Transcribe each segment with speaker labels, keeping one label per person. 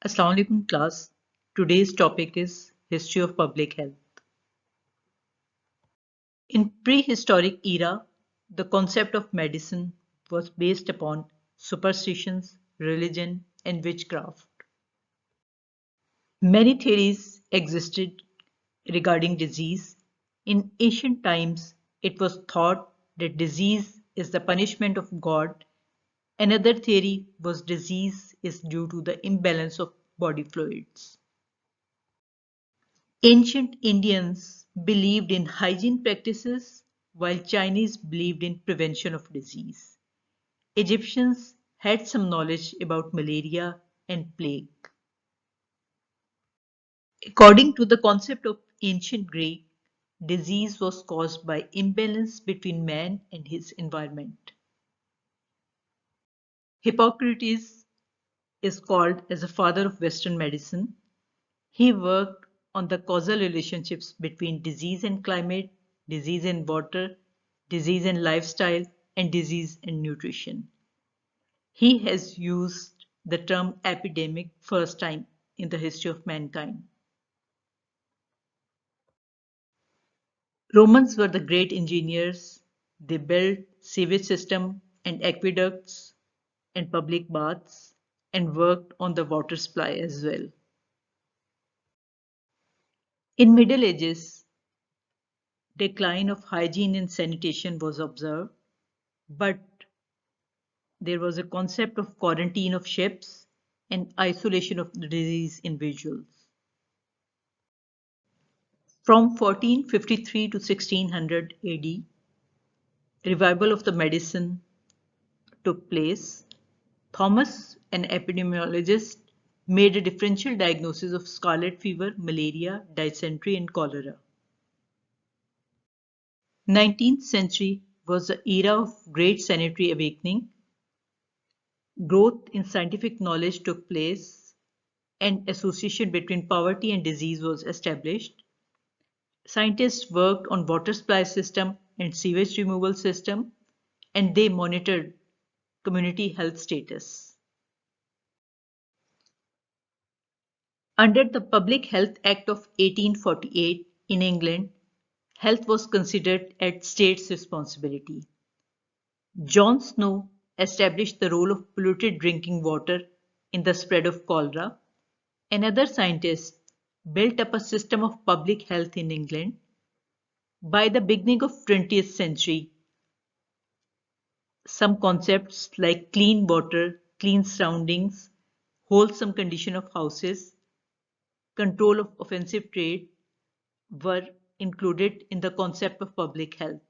Speaker 1: Assalamu alaikum class. Today's topic is History of Public Health. In prehistoric era, the concept of medicine was based upon superstitions, religion, and witchcraft. Many theories existed regarding disease. In ancient times, it was thought that disease is the punishment of God. Another theory was disease is due to the imbalance of body fluids. Ancient Indians believed in hygiene practices while Chinese believed in prevention of disease. Egyptians had some knowledge about malaria and plague. According to the concept of ancient Greek, disease was caused by imbalance between man and his environment. Hippocrates is called as the father of Western medicine. He worked on the causal relationships between disease and climate, disease and water, disease and lifestyle, and disease and nutrition. He has used the term epidemic first time in the history of mankind. Romans were the great engineers. They built sewage system and aqueducts and public baths and worked on the water supply as well. In Middle Ages, decline of hygiene and sanitation was observed, but there was a concept of quarantine of ships and isolation of the disease individuals. From 1453 to 1600 AD, revival of the medicine took place. Thomas, an epidemiologist, made a differential diagnosis of scarlet fever, malaria, dysentery, and cholera. 19th century was the era of great sanitary awakening. Growth in scientific knowledge took place and association between poverty and disease was established. Scientists worked on water supply system and sewage removal system, and they monitored community health status. Under the Public Health Act of 1848 in England, health was considered as state's responsibility. John Snow established the role of polluted drinking water in the spread of cholera. Another scientist built up a system of public health in England. By the beginning of 20th century, some concepts like clean water, clean surroundings, wholesome condition of houses, control of offensive trade were included in the concept of public health.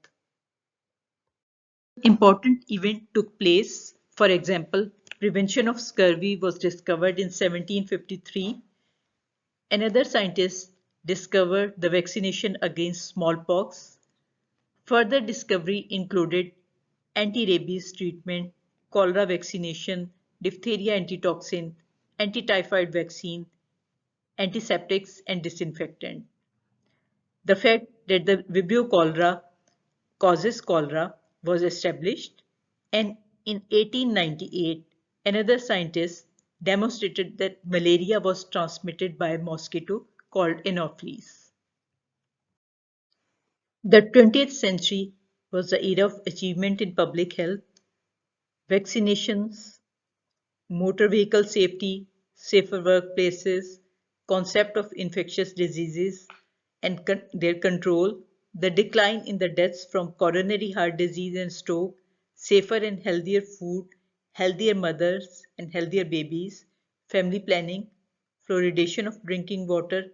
Speaker 1: Important event took place. For example, prevention of scurvy was discovered in 1753. Another scientist discovered the vaccination against smallpox. Further discovery included anti-rabies treatment, cholera vaccination, diphtheria antitoxin, anti-typhoid vaccine, antiseptics, and disinfectant. The fact that the Vibrio cholera causes cholera was established, and in 1898, another scientist demonstrated that malaria was transmitted by a mosquito called Anopheles. The 20th century was the era of achievement in public health. Vaccinations, motor vehicle safety, safer workplaces, concept of infectious diseases and their control, the decline in the deaths from coronary heart disease and stroke, safer and healthier food, healthier mothers and healthier babies, family planning, fluoridation of drinking water,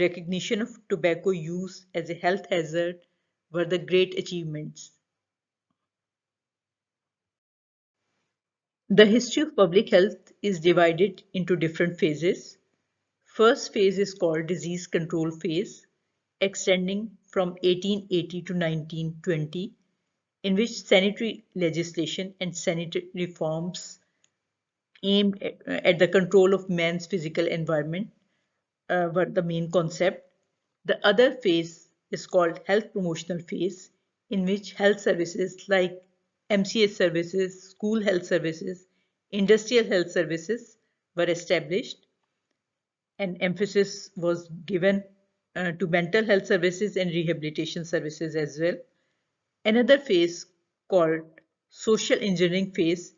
Speaker 1: recognition of tobacco use as a health hazard were the great achievements. The history of public health is divided into different phases. First phase is called disease control phase, extending from 1880 to 1920, in which sanitary legislation and sanitary reforms aimed at the control of man's physical environment were the main concept. The other phase is called health promotional phase, in which health services like MCH services, school health services, industrial health services were established. An emphasis was given to mental health services and rehabilitation services as well. Another phase called social engineering phase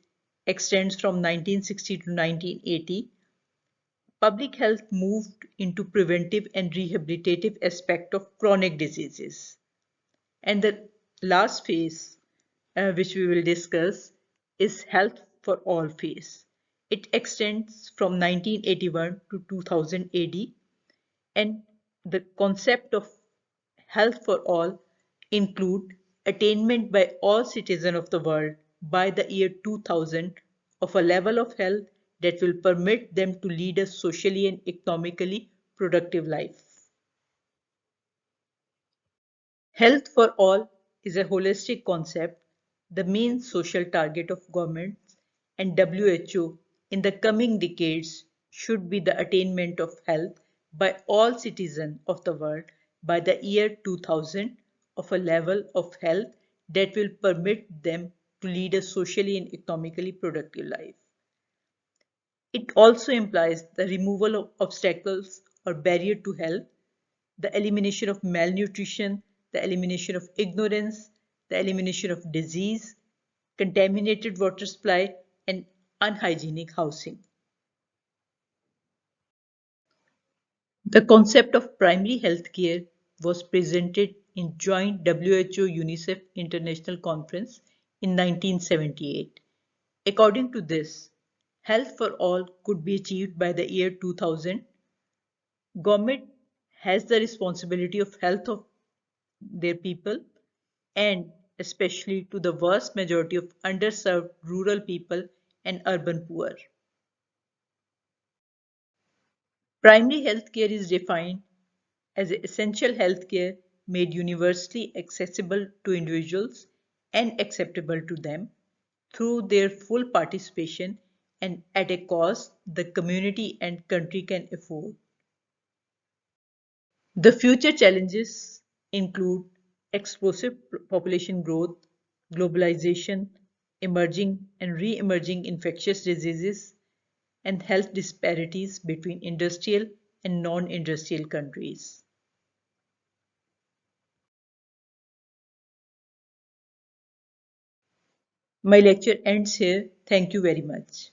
Speaker 1: extends from 1960 to 1980. Public health moved into preventive and rehabilitative aspect of chronic diseases. And the last phase, which we will discuss, is health for all phase. It extends from 1981 to 2000 AD, and the concept of health for all include attainment by all citizens of the world by the year 2000 of a level of health that will permit them to lead a socially and economically productive life. Health for all is a holistic concept, the main social target of governments and WHO in the coming decades should be the attainment of health by all citizens of the world by the year 2000 of a level of health that will permit them to lead a socially and economically productive life. It also implies the removal of obstacles or barrier to health, the elimination of malnutrition, the elimination of ignorance, the elimination of disease, contaminated water supply, and unhygienic housing. The concept of primary health care was presented in joint WHO-UNICEF International Conference in 1978. According to this, health for all could be achieved by the year 2000. Government has the responsibility of health of their people and especially to the vast majority of underserved rural people and urban poor. Primary health care is defined as essential health care made universally accessible to individuals and acceptable to them through their full participation and at a cost the community and country can afford. The future challenges include explosive population growth, globalization, emerging and re-emerging infectious diseases, and health disparities between industrial and non-industrial countries. My lecture ends here. Thank you very much.